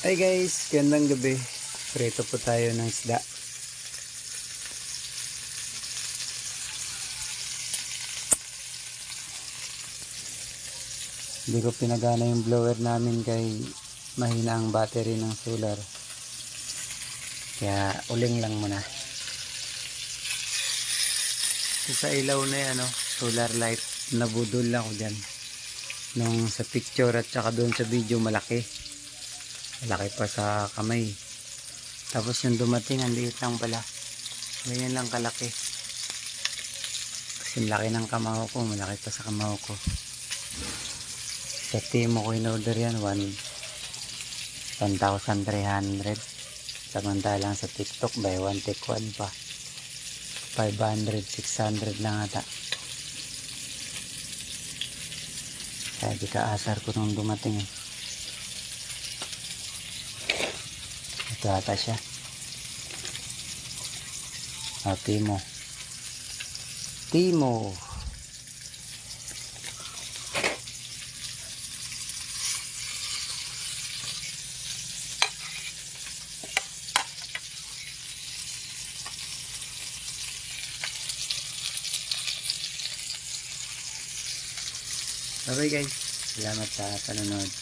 Hey guys, gandang gabi. Prito po tayo ng isda. Hindi ko pinagana yung blower namin kay mahina ang battery ng solar. Kaya uling lang muna. Sa ilaw na yan, solar light, nabudol lang ako dyan. Nung sa picture at saka doon sa video malaki. Malaki pa sa kamay. Tapos yung dumating, ang liit lang pala. Ganyan lang kalaki. Kasi laki ng kamao ko, malaki pa sa kamao ko. Sa Timo ko in-order yan, 1,300. Samantalang sa TikTok, buy one take one pa. 500, 600 lang ata. Kaya di kaasar ko nung dumating eh. Ito ata siya. Timo. Timo. Bye bye guys. Salamat sa panonood.